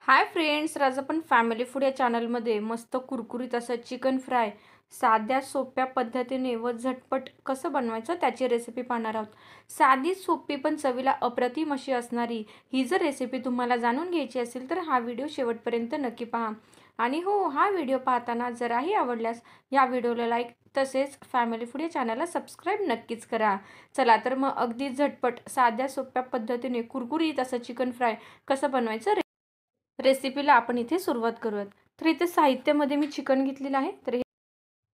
Hi friends, आज आपण family food या चॅनलमध्ये मस्त कुरकुरीत असं चिकन फ्राय साध्या सोप्या पद्धतीने व झटपट कसं बनवायचं त्याची रेसिपी पाहणार आहोत. साधी सोपी पण चवीला अप्रतिम अशी असणारी ही जर रेसिपी तुम्हाला जाणून घ्यायची असेल तर हा व्हिडिओ शेवटपर्यंत नक्की पहा. आणि हो, हा व्हिडिओ पाहताना जराही आवडल्यास या व्हिडिओला लाईक तसेच फॅमिली फूड या चॅनलला सबस्क्राईब नक्कीच करा. चला तर मग अगदी झटपट साध्या सोप्या पद्धतीने कुरकुरीत असं चिकन फ्राय कसं बनवायचं रेसिपीला आपण इथे सुरुवात करूयात. तर इथे साहित्यामध्ये मी चिकन घेतलेलं आहे. तर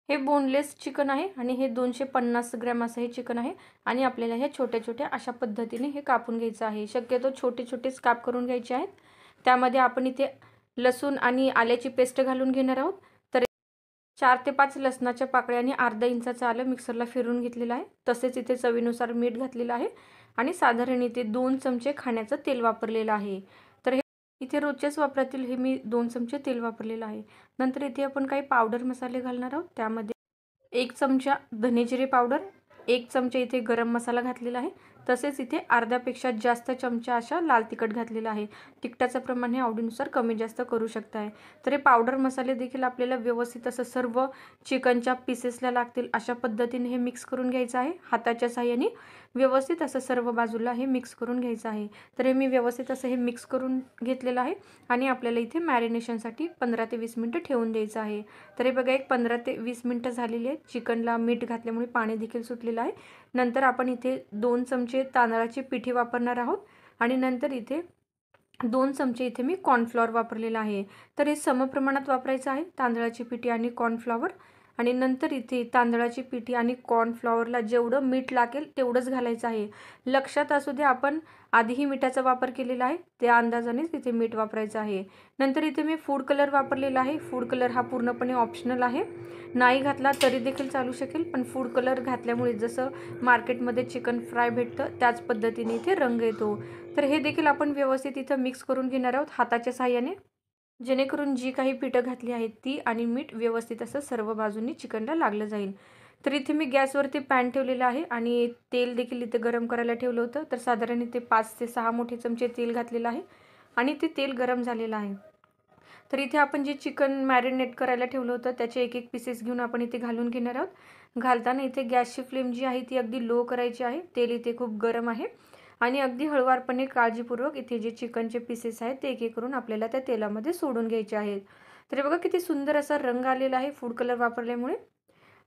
हे बोनलेस चिकन आहे आणि हे 250 ग्रॅम असं हे चिकन आहे. आणि आपल्याला हे छोट्या-छोट्या अशा पद्धतीने हे कापून घ्यायचं आहे. शक्यतो छोटे-छोटेच काप करून घ्यायचे आहेत. त्यामध्ये आपण इथे लसूण आणि आल्याची पेस्ट घालून घेणार आहोत. तर 4 ते 5 लसणाच्या पाकळ्या आणि अर्धा इंचाचं आलं मिक्सरला फिरवून घेतलेलं आहे. तसेच इथे चवीनुसार मीठ घातलेलं आहे आणि साधारण इथे 2 चमचे खाण्याचं तेल वापरलेलं आहे. तर इथे रोजच्याच वापरातील हे मी 2 चमचे तेल वापरलेलं आहे. नंतर इथे आपण काही पावडर मसाले घालणार आहोत. त्यामध्ये 1 चमचा धने जिरे पावडर, 1 चमचा इथे गरम मसाला घातलेला आहे. तसेच इथे अर्ध्यापेक्षा जास्त चमचा अशा लाल तिखट घातलेला आहे. तिखटाचं प्रमाण हे आवडीनुसार कमी जास्त करू शकताय. तर हे पावडर मसाले देखील आपल्याला व्यवस्थित असं सर्व चिकनच्या पीसेसला लागतील अशा पद्धतीने हे मिक्स करून घ्यायचं आहे. हाताच्या साहाय्याने व्यवस्थित असं सर्व बाजूला हे मिक्स करून घ्यायचं आहे. तर हे मी व्यवस्थित असं हे मिक्स करून घेतलेलं आहे आणि आपल्याला इथे मॅरिनेशनसाठी 15 ते 20 मिनिटं ठेवून द्यायचं आहे. तर हे बघा, एक 15 ते 20 मिनिटं झालेली आहेत. चिकनला मीठ घातल्यामुळे पाणी देखील सुटलेलं आहे. नंतर आपण इथे 2 चमचे तांदळाची पिठी वापरणार आहोत आणि नंतर इथे 2 चमचे इथे मी कॉर्नफ्लॉवर वापरलेला आहे. तर हे समप्रमाणात वापरायचं आहे, तांदळाची पिठी आणि कॉर्नफ्लॉवर. आणि नंतर इथे तांदळाची पिठी आणि कॉर्नफ्लॉवरला जेवढं मीठ लागेल तेवढंच घालायचं आहे. लक्षात असू दे, आपण आधीही मिठाचा वापर केलेला आहे, त्या अंदाजानेच इथे मीठ वापरायचं आहे. नंतर इथे मी फूड कलर वापरलेला आहे. फूड कलर हा पूर्णपणे ऑप्शनल आहे. नाही घातला तरी देखील चालू शकेल, पण फूड कलर घातल्यामुळे जसं मार्केटमध्ये चिकन फ्राय भेटतं त्याच पद्धतीने इथे रंग येतो. तर हे देखील आपण व्यवस्थित इथं मिक्स करून घेणार आहोत हाताच्या साहाय्याने, जेणेकरून जी काही पिठं घातली आहेत ती आणि मीठ व्यवस्थित असं सर्व बाजूंनी चिकनला लागलं जाईल. तर इथे मी गॅसवरती पॅन ठेवलेला आहे आणि तेल देखील इथे गरम करायला ठेवलं होतं. तर साधारण इथे 5 ते 6 मोठे चमचे तेल घातलेलं आहे आणि ते तेल गरम झालेलं आहे. तर इथे आपण जे चिकन मॅरिनेट करायला ठेवलं होतं त्याचे एक एक पीसेस घेऊन आपण इथे घालून घेणार आहोत. घालताना इथे गॅसची फ्लेम जी आहे ती अगदी लो करायची आहे. तेल इथे खूप गरम आहे आणि अगदी हळुवारपणे काळजीपूर्वक इथे जे चिकनचे पीसेस आहेत ते एक एक करून आपल्याला त्या तेलामध्ये सोडून घ्यायचे आहेत. तर बघा, किती सुंदर असा रंग आलेला आहे फूड कलर वापरल्यामुळे.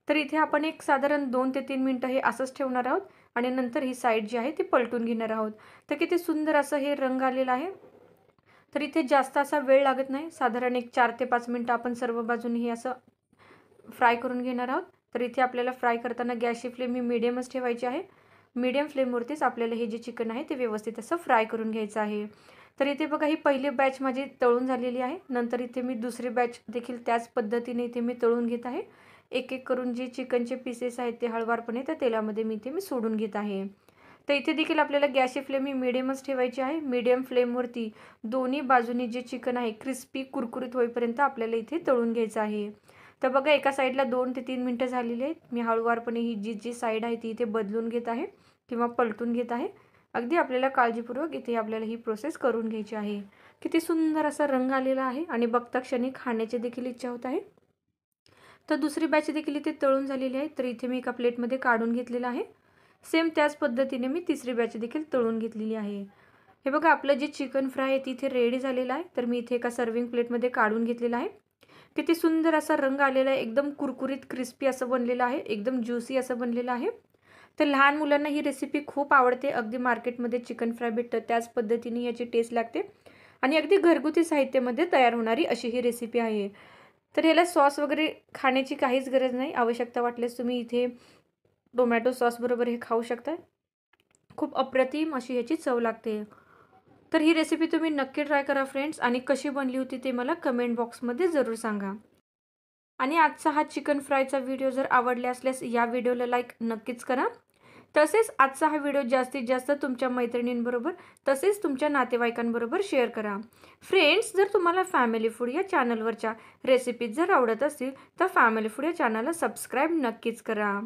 तर इथे आपण एक साधारण 2 ते 3 मिनिटं हे असंच ठेवणार आहोत आणि नंतर ही साईड जी आहे ती पलटून घेणार आहोत. तर किती सुंदर असं हे रंग आलेला आहे. तर इथे जास्त असा वेळ लागत नाही. साधारण एक 4 ते 5 मिनिटं आपण सर्व बाजूनी हे असं फ्राय करून घेणार आहोत. तर इथे आपल्याला फ्राय करताना गॅसची फ्लेम ही मीडियमच ठेवायची आहे. मीडियम फ्लेमवरतीच आपल्याला हे जे चिकन आहे ते व्यवस्थित असं फ्राय करून घ्यायचं आहे. तर इथे बघा, ही पहिली बॅच माझी तळून झालेली आहे. नंतर इथे मी दुसरी बॅच देखील त्याच पद्धतीने इथे मी तळून घेत आहे. एक एक करून जे चिकनचे पीसेस आहेत ते हळुवारपणे त्या तेलामध्ये मी सोडून घेत आहे. तर इथे देखील आपल्याला गॅसची फ्लेम ही मीडियमच ठेवायची आहे. मीडियम फ्लेमवरती दोन्ही बाजूनी जे चिकन आहे क्रिस्पी कुरकुरीत होईपर्यंत आपल्याला इथे तळून घ्यायचं आहे. तर बघा, एका साईडला 2 ते 3 मिनिटं झालेली आहेत. मी हळूवारपणे ही जी साईड आहे ती इथे बदलून घेत आहे किंवा पलटून घेत आहे. अगदी आपल्याला काळजीपूर्वक इथे आपल्याला ही प्रोसेस करून घ्यायची आहे. किती सुंदर असा रंग आलेला आहे आणि बघता क्षणी खाण्याची देखील इच्छा होत आहे. तर दुसरी बॅच देखील इथे तळून झालेली आहे. तर इथे मी एका प्लेटमध्ये काढून घेतलेलं आहे. सेम त्याच पद्धतीने मी तिसरी बॅच देखील तळून घेतलेली आहे. हे बघा, आपलं जे चिकन फ्राय आहे तिथे रेडी झालेलं आहे. तर मी इथे एका सर्विंग प्लेटमध्ये काढून घेतलेलं आहे. किती सुंदर असा रंग आलेला आहे. एकदम कुरकुरीत क्रिस्पी असं बनलेलं आहे. एकदम ज्युसी असं बनलेलं आहे. तर लहान मुलांना ही रेसिपी खूप आवडते. अगदी मार्केटमध्ये चिकन फ्राय भेटतं त्याच पद्धतीने याची टेस्ट लागते आणि अगदी घरगुती साहित्यामध्ये तयार होणारी अशी ही रेसिपी आहे. तर याला सॉस वगैरे खाण्याची काहीच गरज नाही. आवश्यकता वाटल्यास तुम्ही इथे टोमॅटो सॉस बरोबर हे खाऊ शकता. खूप अप्रतिम अशी ह्याची चव लागते. तर ही रेसिपी तुम्ही नक्की ट्राय करा फ्रेंड्स आणि कशी बनली होती ते मला कमेंट बॉक्समध्ये जरूर सांगा. आणि आजचा हा चिकन फ्रायचा व्हिडिओ जर आवडला असल्यास या व्हिडिओला लाईक नक्कीच करा. तसेच आजचा हा व्हिडिओ जास्तीत जास्त तुमच्या मैत्रिणींबरोबर तसेच तुमच्या नातेवाईकांबरोबर शेअर करा. फ्रेंड्स, जर तुम्हाला फॅमिली फूड या चॅनलवरच्या रेसिपीज जर आवडत असतील तर फॅमिली फूड या चॅनलला सबस्क्राईब नक्कीच करा.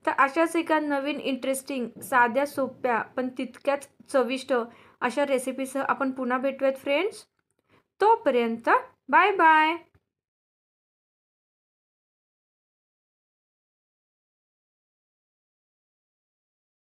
तर अशाच एका नवीन इंटरेस्टिंग, साध्या सोप्या पण तितक्याच चविष्ट अशा रेसिपीसह आपण पुन्हा भेटूयात फ्रेंड्स. तोपर्यंत बाय बाय.